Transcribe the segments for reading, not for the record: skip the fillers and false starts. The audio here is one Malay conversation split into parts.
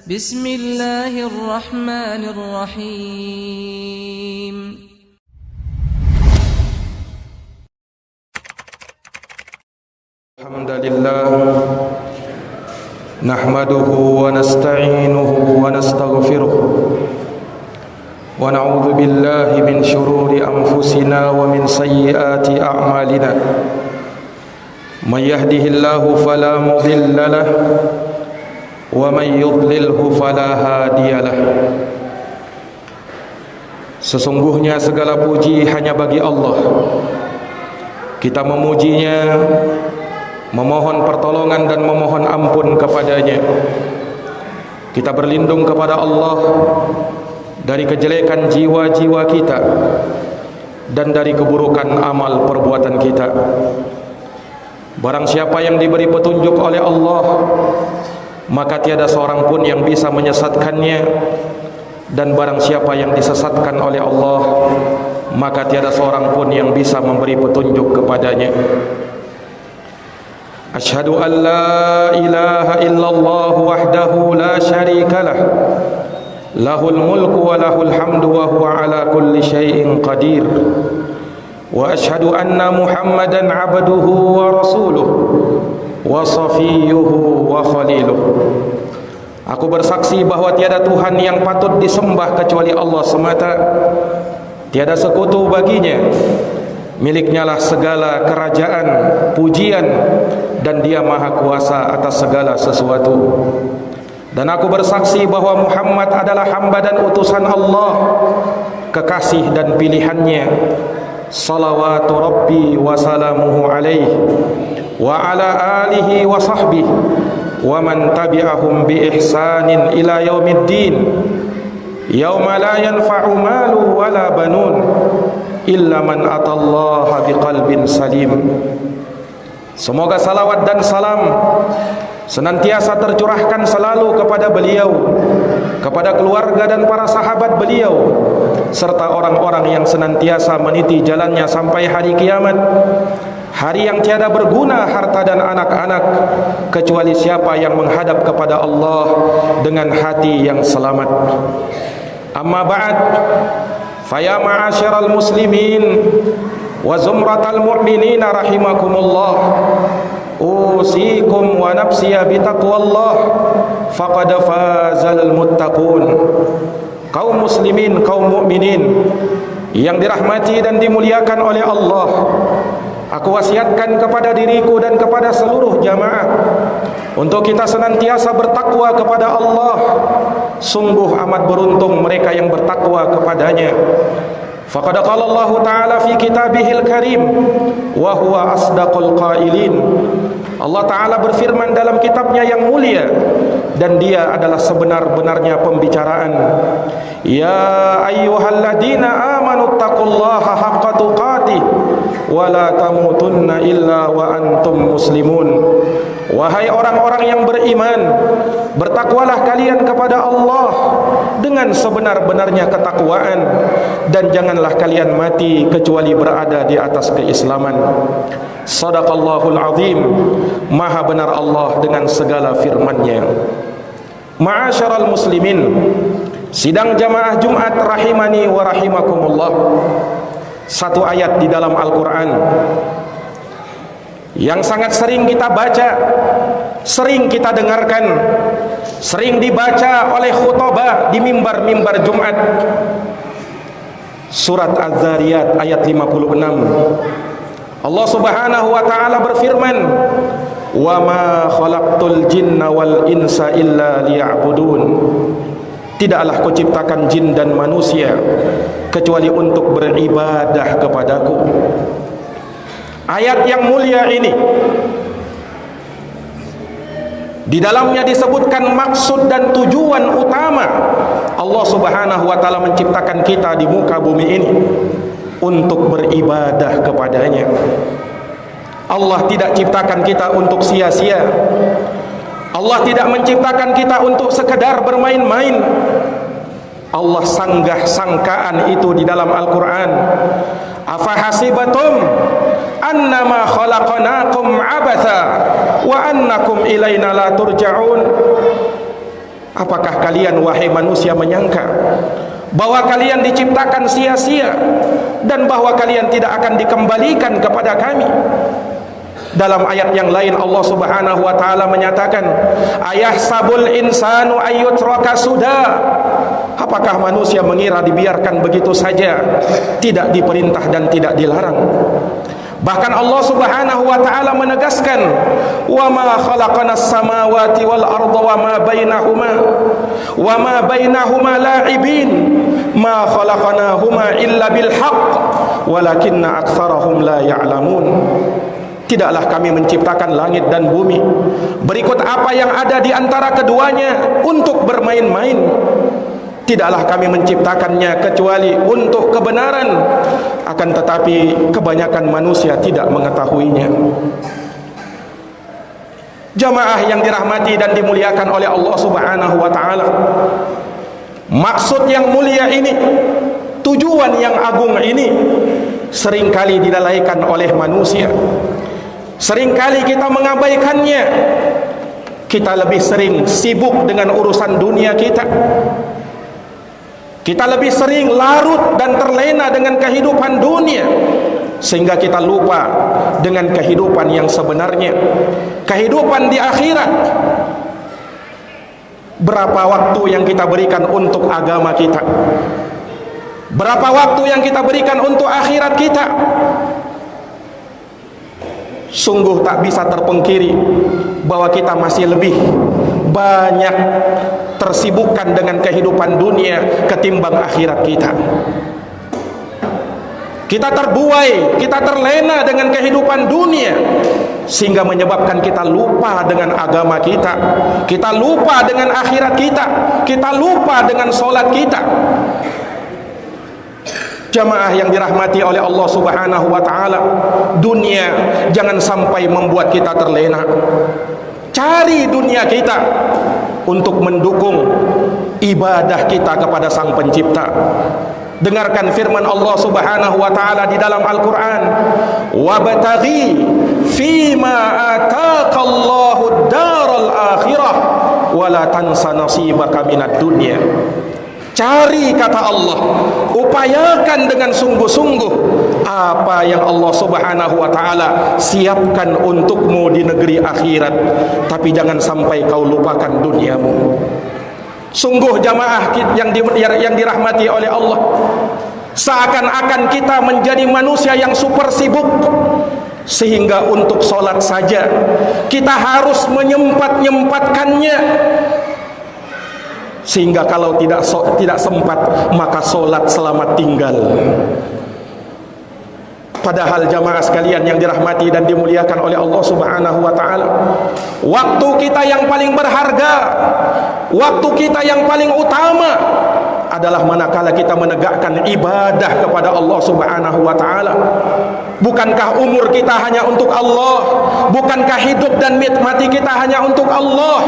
Bismillahirrahmanirrahim. Alhamdulillah, nahmaduhu wa nasta'inuhu wa nastaghfiruh wa na'udzu billahi min shururi anfusina wa min sayyiati a'malina. May yahdihillahu fala mudilla lahu wa may yudlilhu fala hadiyalah. Sesungguhnya segala puji hanya bagi Allah. Kita memujinya, memohon pertolongan dan memohon ampun kepadanya. Kita berlindung kepada Allah dari kejelekan jiwa-jiwa kita dan dari keburukan amal perbuatan kita. Barang siapa yang diberi petunjuk oleh Allah, maka tiada seorang pun yang bisa menyesatkannya, dan barang siapa yang disesatkan oleh Allah, maka tiada seorang pun yang bisa memberi petunjuk kepadanya. Asyhadu an la ilaha illallah wahdahu la syarika lah, lahul mulku wa lahul hamdu wa huwa ala kulli syai'in qadir. Wa asyhadu anna Muhammadan abduhu wa rasuluh wa safiyuhu wa khaliluh. Aku bersaksi bahwa tiada Tuhan yang patut disembah kecuali Allah semata. Tiada sekutu baginya. Miliknya lah segala kerajaan, pujian, dan Dia maha kuasa atas segala sesuatu. Dan aku bersaksi bahwa Muhammad adalah hamba dan utusan Allah, kekasih dan pilihannya. Salawatu Rabbi wa salamuhu alaihi wa ala alihi wa sahbihi wa man tabi'ahum bi ihsanin ila yaumiddin, yauma la yanfa'u malu wala banun illa man atallaha biqalbin salim. Semoga salawat dan salam senantiasa tercurahkan selalu kepada beliau, kepada keluarga dan para sahabat beliau, serta orang-orang yang senantiasa meniti jalannya sampai hari kiamat, hari yang tiada berguna harta dan anak-anak kecuali siapa yang menghadap kepada Allah dengan hati yang selamat. Amma ba'd, faya ma'asyiral muslimin wa zumratal mu'minin rahimakumullah, usikum wa nafsiya bitaqwallah faqad fazal muttaqun. Kaum muslimin, kaum mukminin yang dirahmati dan dimuliakan oleh Allah, aku wasiatkan kepada diriku dan kepada seluruh jamaah untuk kita senantiasa bertakwa kepada Allah. Sungguh amat beruntung mereka yang bertakwa kepadanya. Faqad qala Allah Ta'ala fi kitabihil karim wa huwa asdaqul qailin. Allah Ta'ala berfirman dalam kitabnya yang mulia, dan Dia adalah sebenar-benarnya pembicaraan. Ya ayyuhalladzina amanu taqullaha haqqa tuqatih wa la tamutunna illa wa antum muslimun. Wahai orang-orang yang beriman, bertakwalah kalian kepada Allah dengan sebenar-benarnya ketakwaan, dan janganlah kalian mati kecuali berada di atas keislaman. Sadaqallahul azim. Maha benar Allah dengan segala firman-Nya. Ma'asyiral muslimin, sidang jamaah Jumat rahimani wa rahimakumullah. Satu ayat di dalam Al-Quran yang sangat sering kita baca, sering kita dengarkan, sering dibaca oleh khutbah di mimbar-mimbar Jumat. Surat Az-Zariyat ayat 56. Allah Subhanahu wa Ta'ala berfirman, wa ma khalaqtul jinna wal insa illa liya'budun. Tidaklah kuciptakan jin dan manusia kecuali untuk beribadah kepadaku. Ayat yang mulia ini, di dalamnya disebutkan maksud dan tujuan utama Allah Subhanahu wa Ta'ala menciptakan kita di muka bumi ini untuk beribadah kepadanya. Allah tidak ciptakan kita untuk sia-sia. Allah tidak menciptakan kita untuk sekedar bermain-main. Allah sanggah sangkaan itu di dalam Al-Quran. Afahasibatum annama khalaqnakum abatha wa annakum ilaina la turja'un. Apakah kalian wahai manusia menyangka bahwa kalian diciptakan sia-sia dan bahwa kalian tidak akan dikembalikan kepada kami? Dalam ayat yang lain Allah Subhanahu wa taala menyatakan, ayahsabul insanu ayyutraka suda. Apakah manusia mengira dibiarkan begitu saja, tidak diperintah dan tidak dilarang? Bahkan Allah Subhanahu wa taala menegaskan, wa ma khalaqanas samawati wal arda wa ma bainahuma la'ibin ma khalaqnahuma illa bil haqq walakinna aktsarahum la ya'lamun. Tidaklah kami menciptakan langit dan bumi berikut apa yang ada di antara keduanya untuk bermain-main. Tidaklah kami menciptakannya kecuali untuk kebenaran, akan tetapi kebanyakan manusia tidak mengetahuinya. Jamaah yang dirahmati dan dimuliakan oleh Allah Subhanahu wa taala, maksud yang mulia ini, tujuan yang agung ini seringkali dilalaikan oleh manusia. Seringkali kita mengabaikannya. Kita lebih sering sibuk dengan urusan dunia kita. Kita lebih sering larut dan terlena dengan kehidupan dunia, sehingga kita lupa dengan kehidupan yang sebenarnya, kehidupan di akhirat. Berapa waktu yang kita berikan untuk agama kita? Berapa waktu yang kita berikan untuk akhirat kita? Sungguh tak bisa terpungkiri bahwa kita masih lebih banyak tersibukkan dengan kehidupan dunia ketimbang akhirat kita. Kita terbuai, kita terlena dengan kehidupan dunia, sehingga menyebabkan kita lupa dengan agama kita, kita lupa dengan akhirat kita, kita lupa dengan solat kita. Jamaah yang dirahmati oleh Allah Subhanahu wa taala, dunia jangan sampai membuat kita terlena. Cari dunia kita untuk mendukung ibadah kita kepada Sang Pencipta. Dengarkan firman Allah Subhanahu wa taala di dalam Al-Qur'an, wabtaghi fima ataqallahu ad-daral akhirah wala tansa nasibaka minad dunya. Cari, kata Allah, upayakan dengan sungguh-sungguh apa yang Allah Subhanahu wa taala siapkan untukmu di negeri akhirat, tapi jangan sampai kau lupakan duniamu. Sungguh jamaah yang dirahmati oleh Allah, seakan-akan kita menjadi manusia yang super sibuk, sehingga untuk solat saja kita harus menyempat-nyempatkannya, sehingga kalau tidak sempat maka solat selamat tinggal. Padahal jamaah sekalian yang dirahmati dan dimuliakan oleh Allah Subhanahu wa taala, waktu kita yang paling berharga, waktu kita yang paling utama adalah manakala kita menegakkan ibadah kepada Allah Subhanahu wa taala. Bukankah umur kita hanya untuk Allah? Bukankah hidup dan mati kita hanya untuk Allah?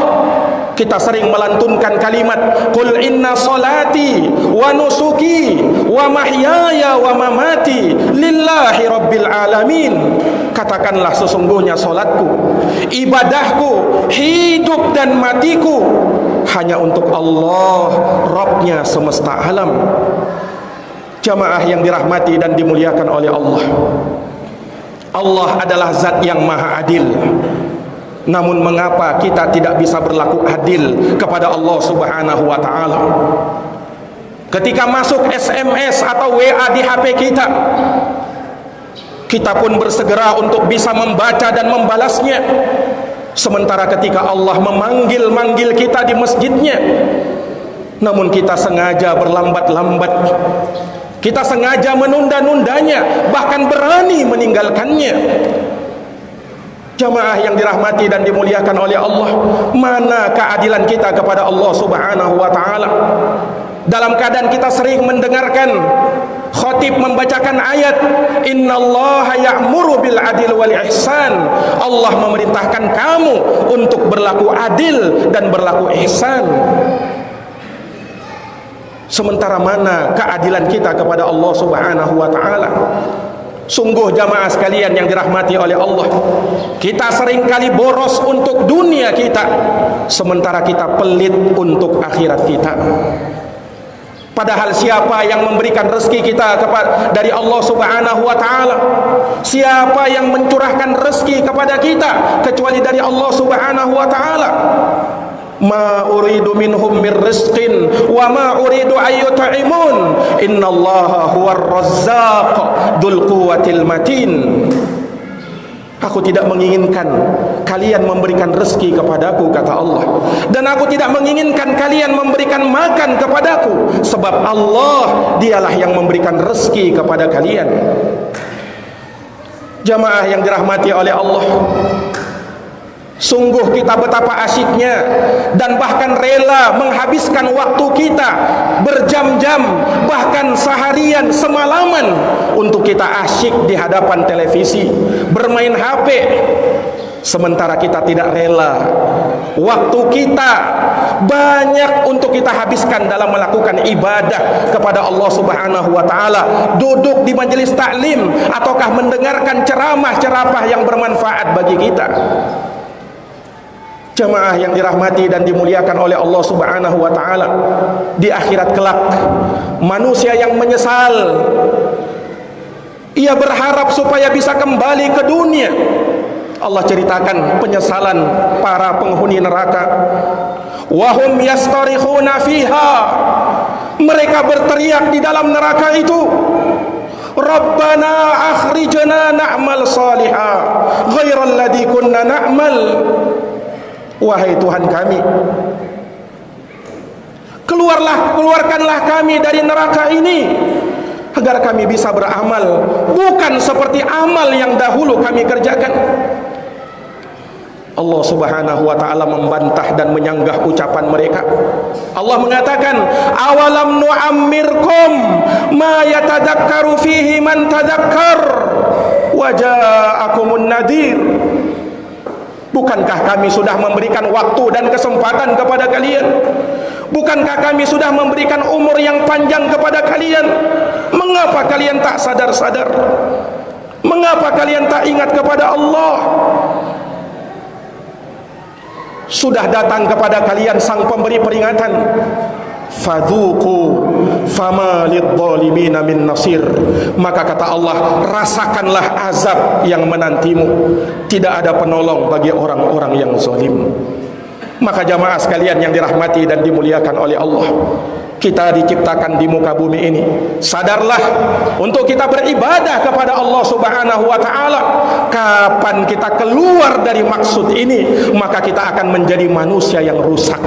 Kita sering melantunkan kalimat qul inna salati wa nusuki wa mahyaya wa mamati lillahi rabbil alamin. Katakanlah, sesungguhnya salatku, ibadahku, hidup dan matiku hanya untuk Allah, Rabbnya semesta alam. Jamaah yang dirahmati dan dimuliakan oleh Allah, Allah adalah zat yang maha adil. Namun mengapa kita tidak bisa berlaku adil kepada Allah Subhanahu wa taala? Ketika masuk SMS atau WA di HP kita, kita pun bersegera untuk bisa membaca dan membalasnya. Sementara ketika Allah memanggil-manggil kita di masjidnya, namun kita sengaja berlambat-lambat, kita sengaja menunda-nundanya, bahkan berani meninggalkannya. Jamaah yang dirahmati dan dimuliakan oleh Allah, mana keadilan kita kepada Allah Subhanahu wa taala? Dalam keadaan kita sering mendengarkan khatib membacakan ayat innallaha ya'muru bil adil wal ihsan, Allah memerintahkan kamu untuk berlaku adil dan berlaku ihsan. Sementara mana keadilan kita kepada Allah Subhanahu wa taala? Sungguh jamaah sekalian yang dirahmati oleh Allah, kita seringkali boros untuk dunia kita, sementara kita pelit untuk akhirat kita. Padahal siapa yang memberikan rezeki kita dari Allah Subhanahu wa taala? Siapa yang mencurahkan rezeki kepada kita kecuali dari Allah Subhanahu wa taala? Ma uridu minhum min rizqin wa ma uridu ayyut'imun innallaha huwar razzaq dzul quwwatil matin. Aku tidak menginginkan kalian memberikan rezeki kepadaku, kata Allah, dan aku tidak menginginkan kalian memberikan makan kepadaku, sebab Allah dialah yang memberikan rezeki kepada kalian. Jamaah yang dirahmati oleh Allah, sungguh kita betapa asyiknya dan bahkan rela menghabiskan waktu kita berjam-jam, bahkan seharian, semalaman untuk kita asyik di hadapan televisi, bermain HP, sementara kita tidak rela waktu kita banyak untuk kita habiskan dalam melakukan ibadah kepada Allah Subhanahu wa taala, duduk di majelis taklim ataukah mendengarkan ceramah-ceramah yang bermanfaat bagi kita. Jamaah yang dirahmati dan dimuliakan oleh Allah Subhanahu wa taala, di akhirat kelak manusia yang menyesal, ia berharap supaya bisa kembali ke dunia. Allah ceritakan penyesalan para penghuni neraka. Wahum yastarikhuna fiha, mereka berteriak di dalam neraka itu, Rabbana akhrijna na'mal salihah ghairal ladzi kunna na'mal. Wahai Tuhan kami, keluarkanlah kami dari neraka ini agar kami bisa beramal bukan seperti amal yang dahulu kami kerjakan. Allah Subhanahu wa taala membantah dan menyanggah ucapan mereka. Allah mengatakan, awalam nu'ammirkum ma yatadakkaru fihi man tadakkar wa ja'akumun nadir. Bukankah kami sudah memberikan waktu dan kesempatan kepada kalian? Bukankah kami sudah memberikan umur yang panjang kepada kalian? Mengapa kalian tak sadar-sadar? Mengapa kalian tak ingat kepada Allah? Sudah datang kepada kalian sang pemberi peringatan, fadzuqu fama lidzalimina min nasir. Maka kata Allah, rasakanlah azab yang menantimu, tidak ada penolong bagi orang-orang yang zalim. Maka jamaah sekalian yang dirahmati dan dimuliakan oleh Allah, kita diciptakan di muka bumi ini, sadarlah untuk kita beribadah kepada Allah Subhanahu wa taala. Kapan kita keluar dari maksud ini, maka kita akan menjadi manusia yang rusak.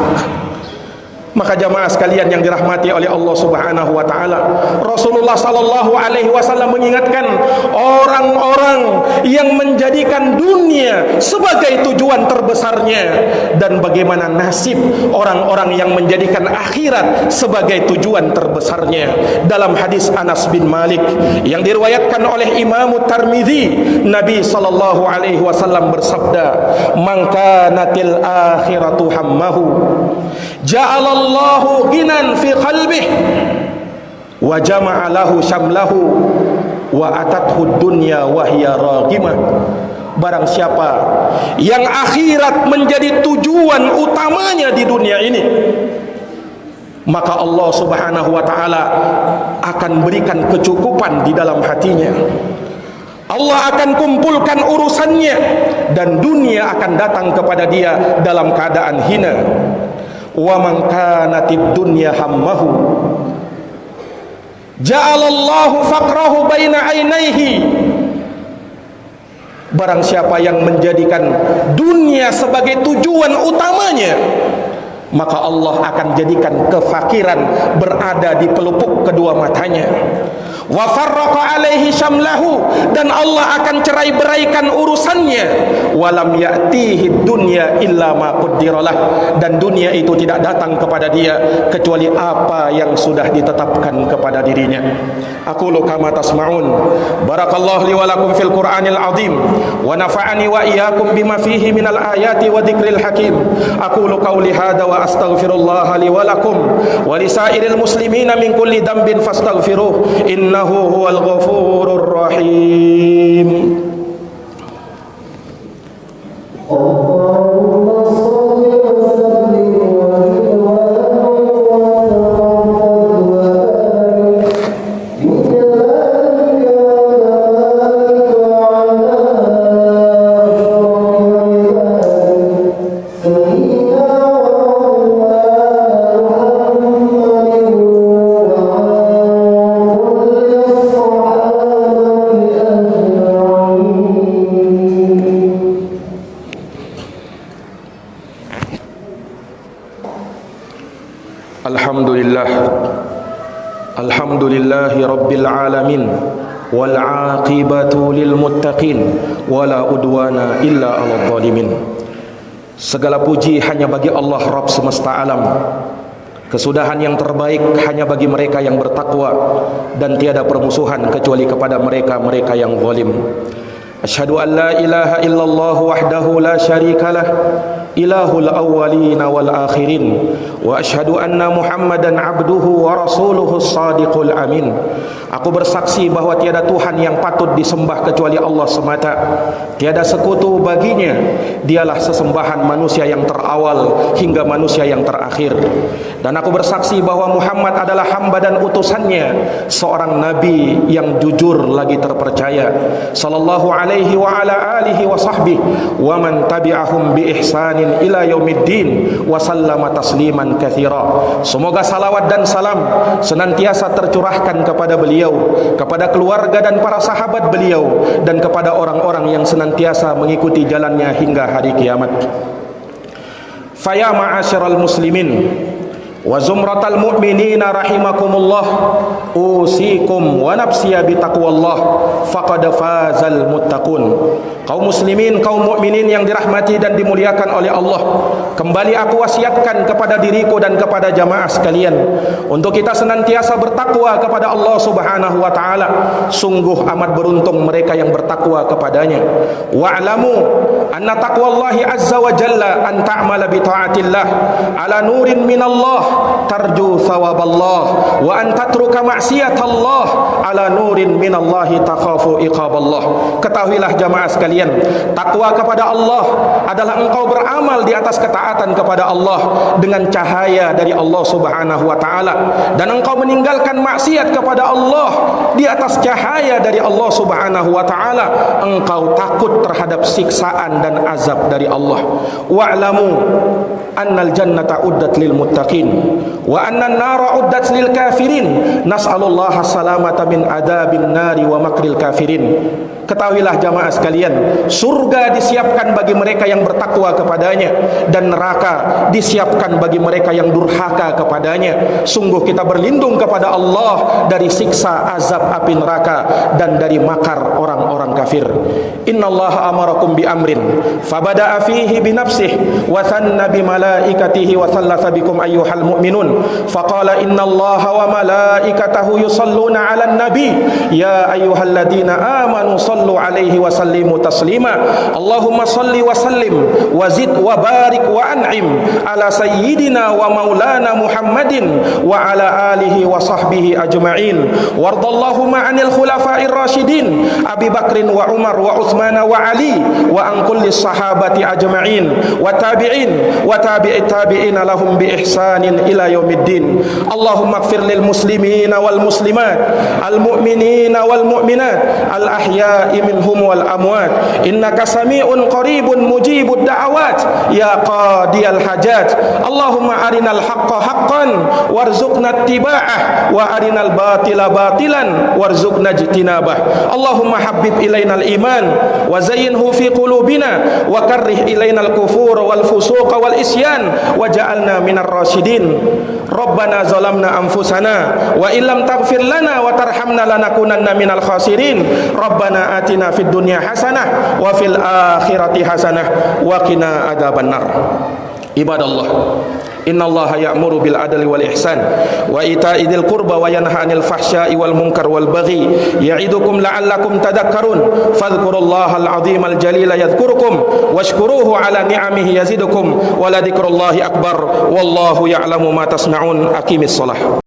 Maka jamaah sekalian yang dirahmati oleh Allah Subhanahu wa taala, Rasulullah sallallahu alaihi wasallam mengingatkan orang-orang yang menjadikan dunia sebagai tujuan terbesarnya, dan bagaimana nasib orang-orang yang menjadikan akhirat sebagai tujuan terbesarnya. Dalam hadis Anas bin Malik yang diriwayatkan oleh Imam Tirmidzi, Nabi sallallahu alaihi wasallam bersabda, "Man kanatil akhiratu hammahu, ja'alallahu ghinan fi qalbih wa jama'a lahu syamlahu wa atathu dunya wa hiya raghimah." Barang siapa yang akhirat menjadi tujuan utamanya di dunia ini, maka Allah Subhanahu wa taala akan berikan kecukupan di dalam hatinya. Allah akan kumpulkan urusannya dan dunia akan datang kepada dia dalam keadaan hina. Wa man kanatid dunya hammahu ja'alallahu faqrahu baina ainaihi. Barang siapa yang menjadikan dunia sebagai tujuan utamanya, maka Allah akan jadikan kefakiran berada di pelupuk kedua matanya. Wa farraqa alaihi syamlahu, dan Allah akan cerai-beraikan urusannya. Walam ya'tihi dunya illa ma qaddiralah, dan dunia itu tidak datang kepada dia kecuali apa yang sudah ditetapkan kepada dirinya. Aqulu kama tasma'un. Barakallahu li wa lakum fil Qur'anil azim wa nafa'ani wa iyyakum bima fihi minal ayati wa dzikril hakim. Aqulu qawli hadza wa astaghfirullah li wa lakum wa lisairil muslimina min kulli dhanbin fastaghfiruh. innahu huwal ghafurur rahim. Alhamdulillahi rabbil alamin wal aqibatu lil muttaqin wala udwana illa 'alal zalimin. Segala puji hanya bagi Allah Rabb semesta alam. Kesudahan yang terbaik hanya bagi mereka yang bertakwa, dan tiada permusuhan kecuali kepada mereka-mereka yang zalim. Asyhadu an la ilaha illallah wahdahu la syarikalah, ilahul awwalin wal akhirin, wa asyhadu anna Muhammadan abduhu wa rasuluhu shadiqul amin. Aku bersaksi bahwa tiada Tuhan yang patut disembah kecuali Allah semata. Tiada sekutu baginya. Dialah sesembahan manusia yang terawal hingga manusia yang terakhir. Dan aku bersaksi bahwa Muhammad adalah hamba dan utusannya, seorang nabi yang jujur lagi terpercaya. Sallallahu alaihi wa ala alihi wa sahbihi wa man tabi'ahum bi ihsanin ila yaumiddin wa sallama tasliman katsira. Semoga salawat dan salam senantiasa tercurahkan kepada beliau, kepada keluarga dan para sahabat beliau, dan kepada orang-orang yang senantiasa mengikuti jalannya hingga hari kiamat. Faya ma'asyiral muslimin wa zumratal mu'minina rahimakumullah, usikum wa nafsiya bitaqwallah, faqad fazal muttaqun. Kaum muslimin, kaum mukminin yang dirahmati dan dimuliakan oleh Allah, kembali aku wasiatkan kepada diriku dan kepada jamaah sekalian untuk kita senantiasa bertakwa kepada Allah Subhanahu wa taala. Sungguh amat beruntung mereka yang bertakwa kepadanya. Wa'lamu anna taqwallahi azza wa jalla an ta'mala bi ta'atillah ala nurin minallah tarju thawaballah, wa an tatruka ma'siyatallah ala nurin minallahi takhafu iqaballah. Ketahuilah jamaah sekalian, takwa kepada Allah adalah engkau beramal di atas ketaatan kepada Allah dengan cahaya dari Allah Subhanahu wa taala, dan engkau meninggalkan maksiat kepada Allah di atas cahaya dari Allah Subhanahu wa taala. Engkau takut terhadap siksaan dan azab dari Allah. Wa'lamu annal jannata uddat lil muttaqin wa annan nara uddat lil kafirin. Nas'alullaha salamata min adabin nari wa makril kafirin. Ketahuilah jamaah sekalian, surga disiapkan bagi mereka yang bertakwa kepadanya, dan neraka disiapkan bagi mereka yang durhaka kepadanya. Sungguh kita berlindung kepada Allah dari siksa azab api neraka dan dari makar orang-orang kafir. Innallaha amarakum bi amrin fabada'a fihi bi nafsihi wa thanna bi malaikatihi wa thalatha bikum ayyuhal mu'minun faqala innallaha wa malaikatahu yusalluna 'alan nabi ya ayyuhalladzina amanu sallu alaihi wa sallimu taslima. Allahumma salli wa sallim wa zid wa barik wa an'im ala sayyidina wa maulana Muhammadin wa ala alihi wa sahbihi ajma'in. Wardallahu ma'anil khulafa'ir rasyidin Abi Bakrin wa Umar wa Uthman wa Ali wa an kulli sahabati ajma'in wa tabi'in wa tabi'it tabi'ina lahum bi ihsanin ila yaumiddin. Allahumma ighfir lil muslimina wal muslimat, al mu'minina wal mu'minat, al ahya'i minhum wal amwat, innaka sami'un qaribun mujibud da'awat ya qadiyal hajat. Allahumma arinal haqqa haqqan warzuqna ittiba'ah wa arinal batila batilan warzuqna ijtinabah. Allahumma habbib ilainal iman wa zayyinhu fi qulubina wa karrih ilainal kufur wal fusuq wal isyan waj'alna minar rasyidin. Rabbana zalamna anfusana wa illam taghfir lana wa tarhamna lanakunanna minal khasirin. Rabbana atina fid dunya hasanah wa fil akhirati hasanah wa qina adzabannar. Ibadallah, innallaha ya'muru bil adli wal ihsan wa ita'i dzil qurba wa yanha 'anil fahsya'i wal munkar wal baghi ya'idukum la'allakum tadhakkarun. Fadhkurullahal 'azimal jalila yadhkurukum washkuruhu 'ala ni'amihi yazidukum wa la dzikrullahi akbar wallahu ya'lamu ma tasna'un. Aqimis shalah.